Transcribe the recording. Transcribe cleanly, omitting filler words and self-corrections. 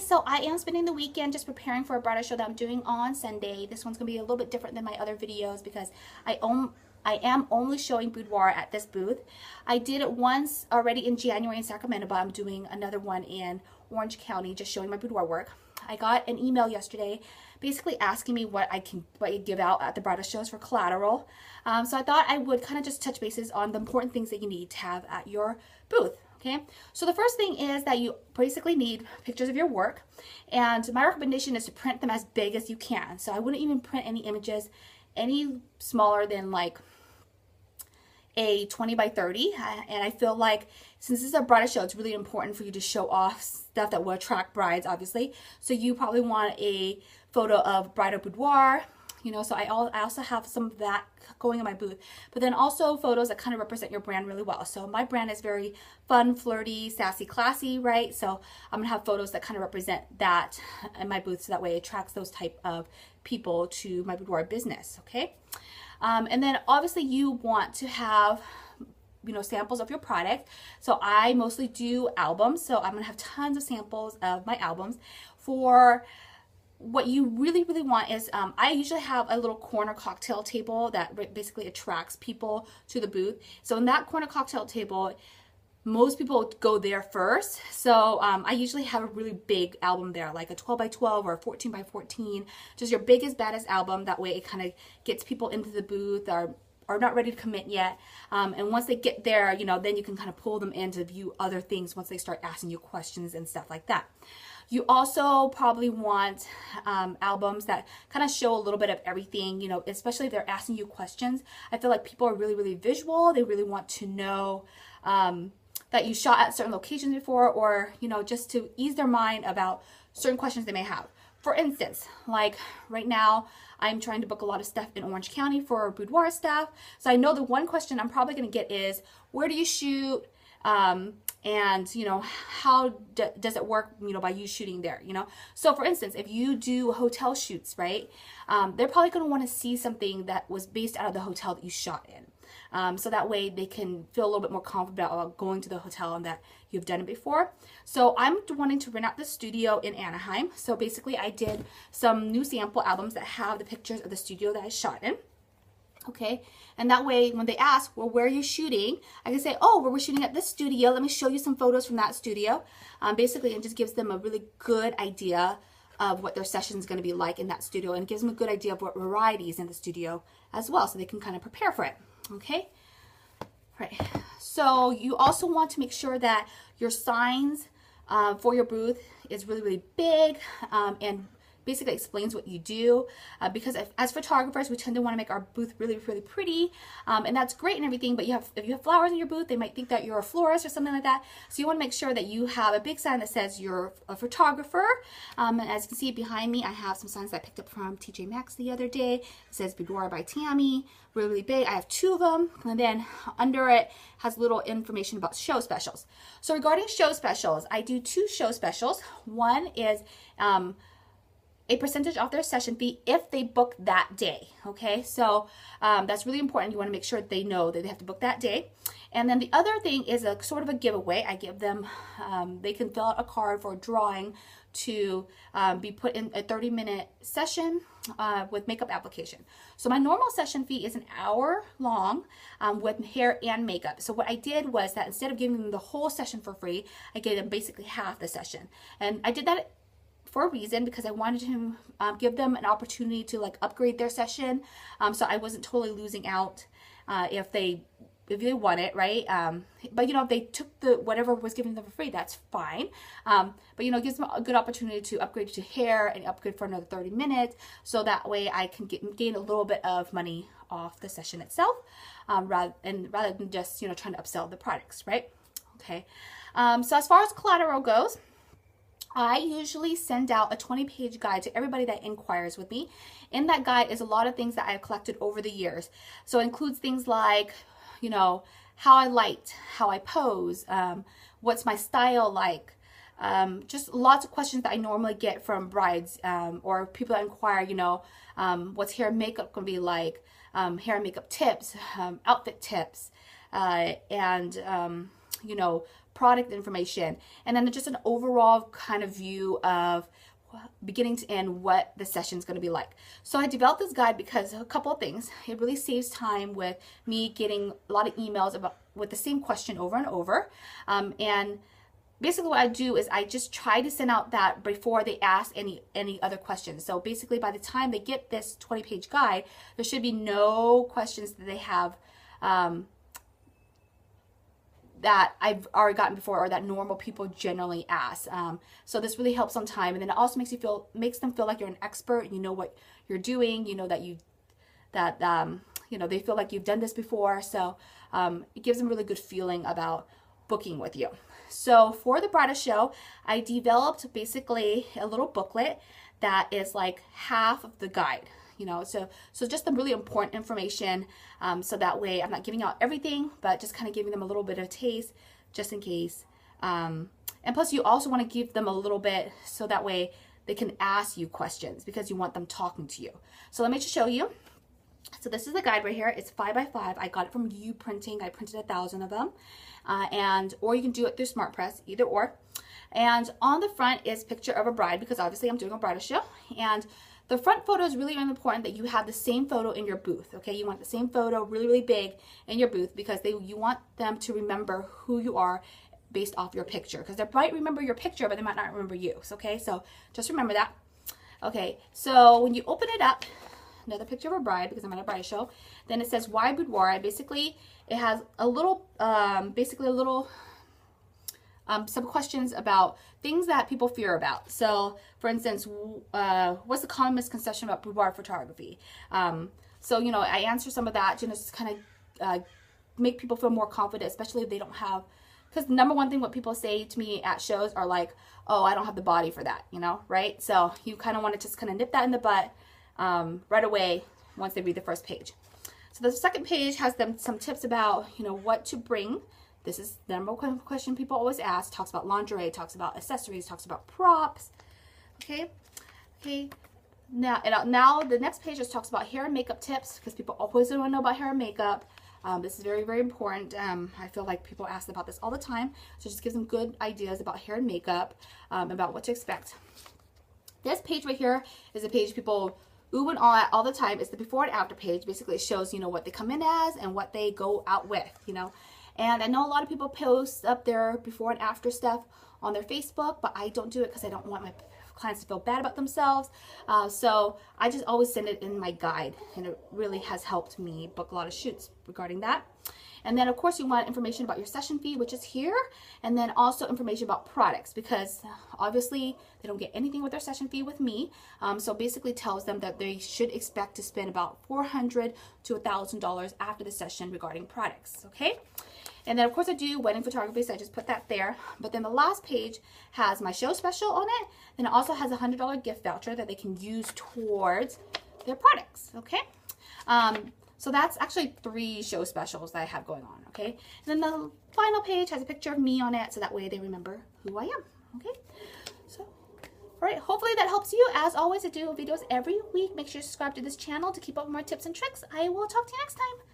so I am spending the weekend just preparing for a bridal show that I'm doing on Sunday. This one's going to be a little bit different than my other videos because I am only showing boudoir at this booth. I did it once already in January in Sacramento, but I'm doing another one in Orange County, just showing my boudoir work. I got an email yesterday basically asking me what I give out at the bridal shows for collateral. So I thought I would kind of just touch bases on the important things that you need to have at your booth. Okay, so the first thing is that you basically need pictures of your work, and my recommendation is to print them as big as you can. So I wouldn't even print any images any smaller than like a 20 by 30, and I feel like since this is a bridal show, it's really important for you to show off stuff that will attract brides, obviously. So you probably want a photo of bridal boudoir, you know, so I also have some of that going in my booth, but then also photos that kind of represent your brand really well. So my brand is very fun, flirty, sassy, classy, right? So I'm gonna have photos that kind of represent that in my booth, so that way it attracts those type of people to my boudoir business, okay? And then obviously you want to have, you know, samples of your product. So I mostly do albums, so I'm gonna have tons of samples of my albums. For what you really want is, I usually have a little corner cocktail table that basically attracts people to the booth. So in that corner cocktail table, most people go there first. So I usually have a really big album there, like a 12 by 12 or a 14 by 14, just your biggest, baddest album. That way it kind of gets people into the booth or are not ready to commit yet. And once they get there, you know, then you can kind of pull them in to view other things once they start asking you questions and stuff like that. You also probably want albums that kind of show a little bit of everything, you know, especially if they're asking you questions. I feel like people are really visual. They really want to know that you shot at certain locations before, or, you know, just to ease their mind about certain questions they may have. For instance, like right now, I'm trying to book a lot of stuff in Orange County for boudoir stuff. So I know the one question I'm probably going to get is, where do you shoot? And, you know, how does it work, you know, by you shooting there, you know? So for instance, if you do hotel shoots, right, they're probably going to want to see something that was based out of the hotel that you shot in. So that way they can feel a little bit more confident about going to the hotel and that you've done it before. So I'm wanting to rent out the studio in Anaheim. So basically I did some new sample albums that have the pictures of the studio that I shot in. Okay, and that way when they ask, well, where are you shooting? I can say, oh, well, we're shooting at this studio. Let me show you some photos from that studio. Basically, it just gives them a really good idea of what their session is going to be like in that studio, and it gives them a good idea of what variety is in the studio as well, so they can kind of prepare for it. Okay, right. So you also want to make sure that your signs for your booth is really big and basically explains what you do, because as photographers we tend to want to make our booth really pretty, and that's great and everything, but if you have flowers in your booth, they might think that you're a florist or something like that. So you want to make sure that you have a big sign that says you're a photographer. And as you can see behind me, I have some signs that I picked up from TJ Maxx the other day. It says Boudoir by Tammy, really big. I have 2 of them, and then under it has little information about show specials. So regarding show specials, I do 2 show specials. One is a percentage off their session fee if they book that day. Okay, so that's really important. You want to make sure they know that they have to book that day. And then the other thing is a sort of a giveaway. I give them, they can fill out a card for a drawing to be put in a 30-minute session with makeup application. So my normal session fee is an hour long with hair and makeup. So what I did was that instead of giving them the whole session for free, I gave them basically half the session. And I did that for a reason, because I wanted to give them an opportunity to like upgrade their session, so I wasn't totally losing out if they want it, right? But you know, if they took the whatever was given them for free, that's fine. But you know, it gives them a good opportunity to upgrade to hair and upgrade for another 30 minutes, so that way I can gain a little bit of money off the session itself, rather than just, you know, trying to upsell the products, right? Okay. So as far as collateral goes, I usually send out a 20-page guide to everybody that inquires with me. In that guide is a lot of things that I've collected over the years. So it includes things like, you know, how I light, how I pose, what's my style like, just lots of questions that I normally get from brides or people that inquire, you know, what's hair and makeup gonna be like, hair and makeup tips, outfit tips, and you know, product information, and then just an overall kind of view of beginning to end what the session is going to be like. So I developed this guide because a couple of things. It really saves time with me getting a lot of emails about with the same question over and over, and basically what I do is I just try to send out that before they ask any other questions. So basically by the time they get this 20-page guide, there should be no questions that they have that I've already gotten before or that normal people generally ask. So this really helps on time, and then it also makes them feel like you're an expert and you know what you're doing. You know that you know, they feel like you've done this before. So it gives them a really good feeling about booking with you. So for the bridal show, I developed basically a little booklet that is like half of the guide, you know, so just the really important information, so that way I'm not giving out everything, but just kind of giving them a little bit of a taste just in case. And plus you also want to give them a little bit so that way they can ask you questions because you want them talking to you. So let me just show you. So this is the guide right here. It's 5 by 5. I got it from U Printing. I printed 1,000 of them, or you can do it through SmartPress, either or. And on the front is a picture of a bride because obviously I'm doing a bridal show. And the front photo is really, really important that you have the same photo in your booth. Okay, you want the same photo really, really big in your booth because you want them to remember who you are based off your picture, because they might remember your picture, but they might not remember you. Okay, so just remember that. Okay, so when you open it up, another picture of a bride because I'm at a bridal show. Then it says why boudoir. Basically, it has a little, some questions about things that people fear about. So, for instance, what's the common misconception about boudoir photography? So, you know, I answer some of that, you know, just kind of make people feel more confident, especially if they don't have. Because the number one thing what people say to me at shows are like, oh, I don't have the body for that, you know, right? So you kind of want to just kind of nip that in the butt right away once they read the first page. So the second page has them some tips about, you know, what to bring. This is the number one question people always ask. Talks about lingerie, talks about accessories, talks about props. Okay. Now the next page just talks about hair and makeup tips because people always want to know about hair and makeup. This is very, very important. I feel like people ask about this all the time. So it just gives them good ideas about hair and makeup, about what to expect. This page right here is a page people ooh and ah all the time. It's the before and after page. Basically, it shows, you know, what they come in as and what they go out with, you know. And I know a lot of people post up their before and after stuff on their Facebook, but I don't do it because I don't want my clients to feel bad about themselves. So I just always send it in my guide, and it really has helped me book a lot of shoots regarding that. And then of course you want information about your session fee, which is here, and then also information about products, because obviously they don't get anything with their session fee with me. So basically tells them that they should expect to spend about $400 to $1,000 after the session regarding products. Okay. And then of course I do wedding photography, so I just put that there. But then the last page has my show special on it. Then it also has a $100 gift voucher that they can use towards their products. Okay. So that's actually 3 show specials that I have going on. Okay. And then the final page has a picture of me on it, so that way they remember who I am. Okay. So, all right. Hopefully that helps you. As always, I do videos every week. Make sure you subscribe to this channel to keep up with more tips and tricks. I will talk to you next time.